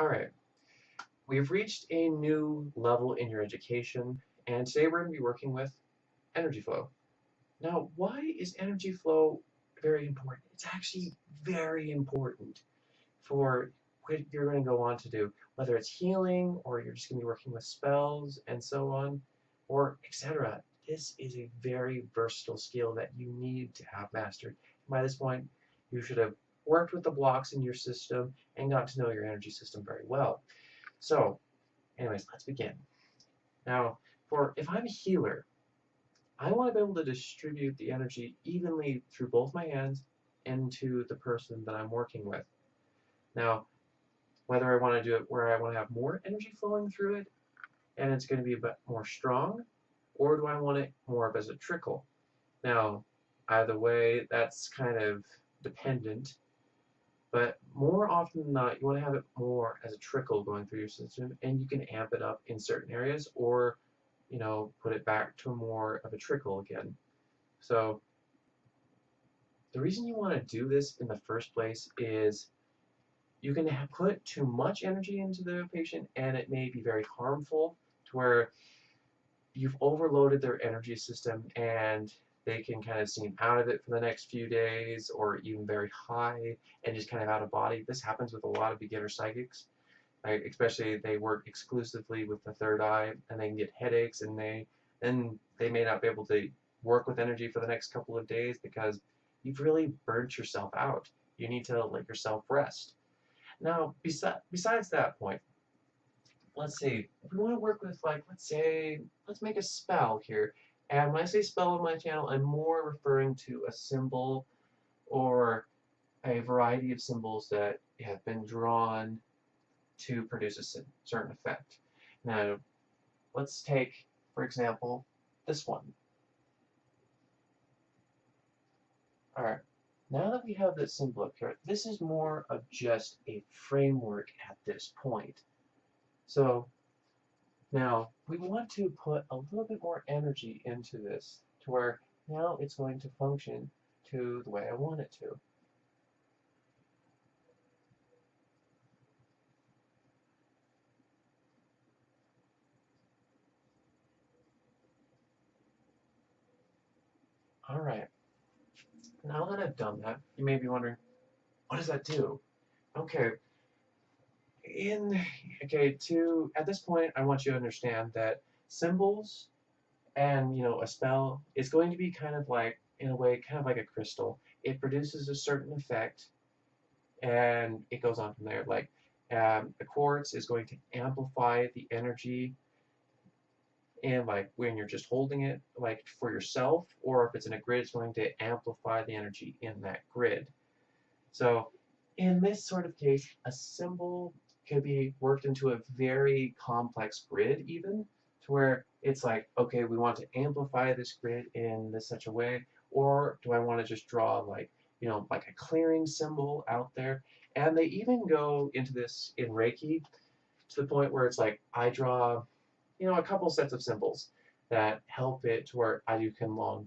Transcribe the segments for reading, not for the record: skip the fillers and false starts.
Alright, we've reached a new level in your education, and today we're going to be working with energy flow. Now, why is energy flow very important? It's actually very important for what you're going to go on to do, whether it's healing or you're just going to be working with spells and so on, or etc. This is a very versatile skill that you need to have mastered. By this point, you should have worked with the blocks in your system and got to know your energy system very well. So, anyways, let's begin. Now, if I'm a healer, I want to be able to distribute the energy evenly through both my hands into the person that I'm working with. Now, whether I want to do it where I want to have more energy flowing through it and it's going to be a bit more strong, or do I want it more of as a trickle? Now, either way, that's kind of dependent, but more often than not, you want to have it more as a trickle going through your system, and you can amp it up in certain areas, or put it back to more of a trickle again. So the reason you want to do this in the first place is you can put too much energy into the patient and it may be very harmful to where you've overloaded their energy system and they can kind of seem out of it for the next few days or even very high and just kind of out of body. This happens with a lot of beginner psychics. Right? Especially if they work exclusively with the third eye and they can get headaches and they may not be able to work with energy for the next couple of days because you've really burnt yourself out. You need to let yourself rest. Now, besides that point, let's see, if we want to work with, like, let's make a spell here. And when I say spell on my channel, I'm more referring to a symbol or a variety of symbols that have been drawn to produce a certain effect. Now, let's take, for example, this one. Alright, now that we have this symbol up here, this is more of just a framework at this point. So, now, we want to put a little bit more energy into this to where now it's going to function to the way I want it to. Alright, now that I've done that, you may be wondering, what does that do? Okay, at this point, I want you to understand that symbols and, a spell is going to be kind of like, in a way, kind of like a crystal. It produces a certain effect, and it goes on from there. Like, the quartz is going to amplify the energy, and like when you're just holding it, like for yourself, or if it's in a grid, it's going to amplify the energy in that grid. So, in this sort of case, a symbol could be worked into a very complex grid even, to where it's like, okay, we want to amplify this grid in such a way, or do I want to just draw like a clearing symbol out there? And they even go into this in Reiki to the point where it's like I draw a couple sets of symbols that help it to where I can do long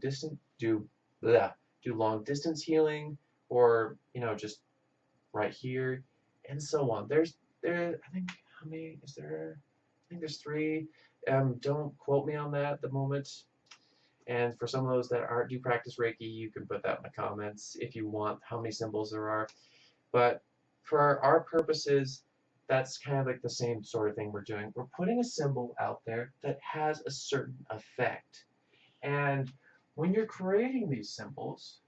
distance healing, or just right here, and so on. I think, how many is there? I think there's 3. Don't quote me on that at the moment. And for some of those that do practice Reiki, you can put that in the comments if you want how many symbols there are. But for our purposes, that's kind of like the same sort of thing we're doing. We're putting a symbol out there that has a certain effect. And when you're creating these symbols,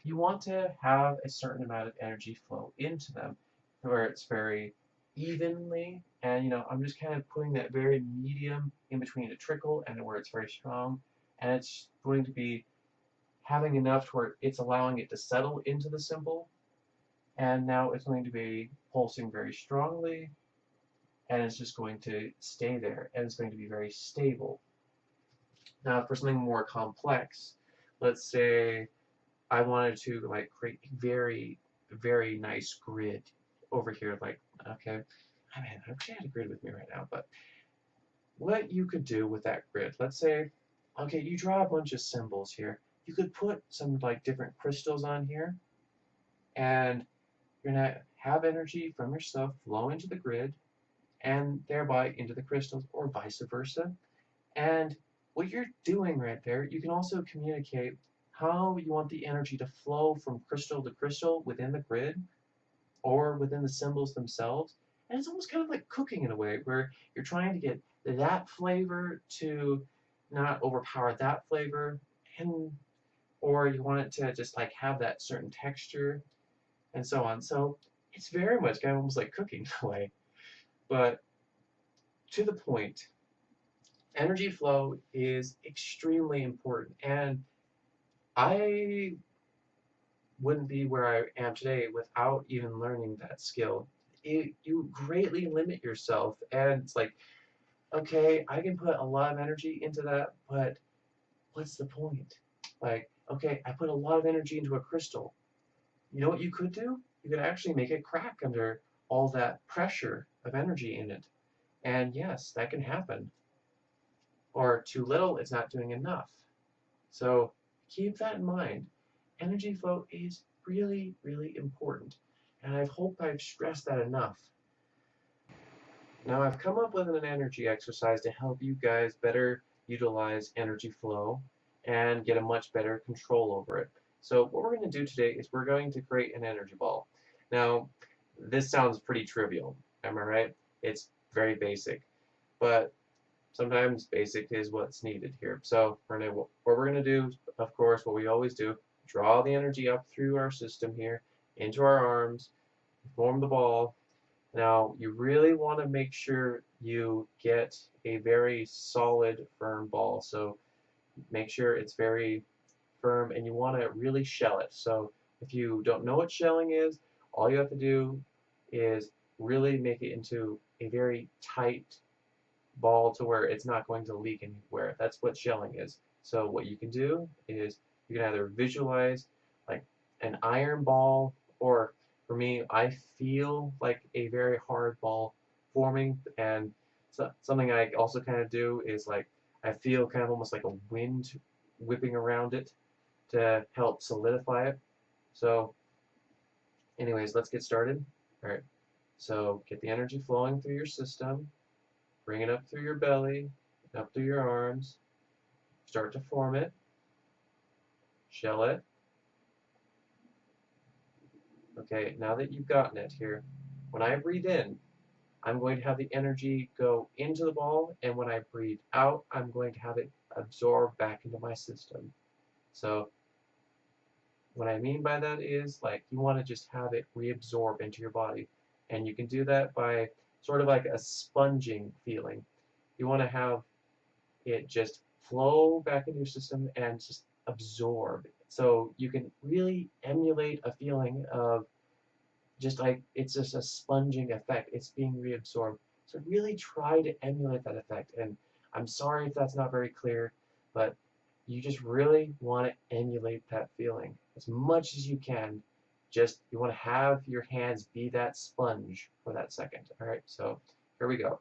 you want to have a certain amount of energy flow into them where it's very evenly, and I'm just kind of putting that very medium in between a trickle and where it's very strong, and it's going to be having enough to where it's allowing it to settle into the symbol, and now it's going to be pulsing very strongly, and it's just going to stay there, and it's going to be very stable. Now, for something more complex, let's say I wanted to like create a very, very nice grid over here. Like, okay, I wish I had a grid with me right now, but what you could do with that grid, let's say, okay, you draw a bunch of symbols here. You could put some like different crystals on here, and have energy from your stuff flow into the grid and thereby into the crystals, or vice versa. And what you're doing right there, you can also communicate how you want the energy to flow from crystal to crystal within the grid or within the symbols themselves. And it's almost kind of like cooking in a way, where you're trying to get that flavor to not overpower that flavor, and or you want it to just like have that certain texture and so on. So it's very much kind of almost like cooking in a way. But to the point, energy flow is extremely important. And I wouldn't be where I am today without even learning that skill. You greatly limit yourself, and it's like, okay, I can put a lot of energy into that, but what's the point? Like, okay, I put a lot of energy into a crystal. You know what you could do? You could actually make it crack under all that pressure of energy in it. And yes, that can happen. Or too little, it's not doing enough. So keep that in mind. Energy flow is really, really important. And I hope I've stressed that enough. Now I've come up with an energy exercise to help you guys better utilize energy flow and get a much better control over it. So what we're going to do today is we're going to create an energy ball. Now, this sounds pretty trivial, am I right? It's very basic, but sometimes basic is what's needed here. So what we're going to do, of course, what we always do, draw the energy up through our system here, into our arms, form the ball. Now, you really want to make sure you get a very solid, firm ball. So make sure it's very firm, and you want to really shell it. So if you don't know what shelling is, all you have to do is really make it into a very tight ball to where it's not going to leak anywhere. That's what shelling is. So what you can do is you can either visualize like an iron ball, or for me, I feel like a very hard ball forming. And so something I also kind of do is like I feel kind of almost like a wind whipping around it to help solidify it. So anyways, let's get started. All right, so get the energy flowing through your system, bring it up through your belly, up through your arms, start to form it, shell it. Okay, now that you've gotten it here, when I breathe in, I'm going to have the energy go into the ball, and when I breathe out, I'm going to have it absorb back into my system. So what I mean by that is, like, you want to just have it reabsorb into your body, and you can do that by sort of like a sponging feeling. You want to have it just flow back into your system and just absorb. So you can really emulate a feeling of just like it's just a sponging effect. It's being reabsorbed. So really try to emulate that effect. And I'm sorry if that's not very clear, but you just really want to emulate that feeling as much as you can. Just you want to have your hands be that sponge for that second. All right, so here we go.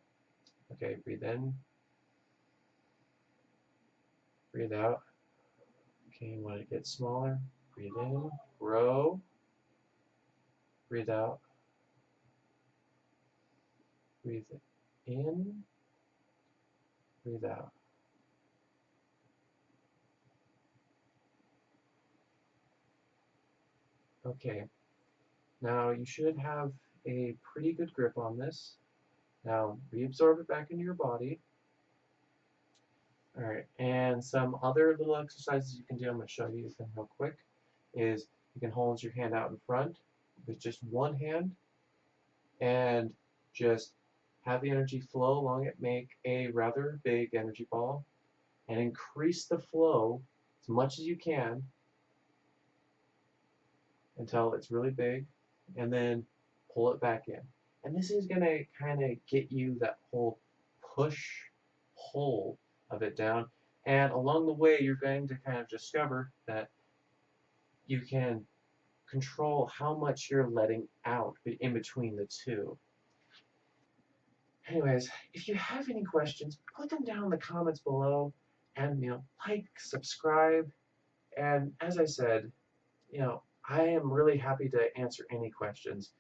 Okay, breathe in. Breathe out. Okay, you want to get smaller. Breathe in, grow. Breathe out. Breathe in. Breathe out. Okay, now you should have a pretty good grip on this. Now reabsorb it back into your body. Alright, and some other little exercises you can do, I'm going to show you them real quick, is you can hold your hand out in front with just one hand and just have the energy flow along it, make a rather big energy ball, and increase the flow as much as you can until it's really big, and then pull it back in. And this is going to kind of get you that whole push-pull of it down. And along the way, you're going to kind of discover that you can control how much you're letting out in between the two. Anyways, if you have any questions, put them down in the comments below, and like, subscribe, and as I said, I am really happy to answer any questions.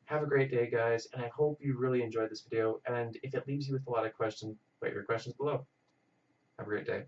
Have a great day, guys, and I hope you really enjoyed this video. And if it leaves you with a lot of questions, put your questions below. Have a great day.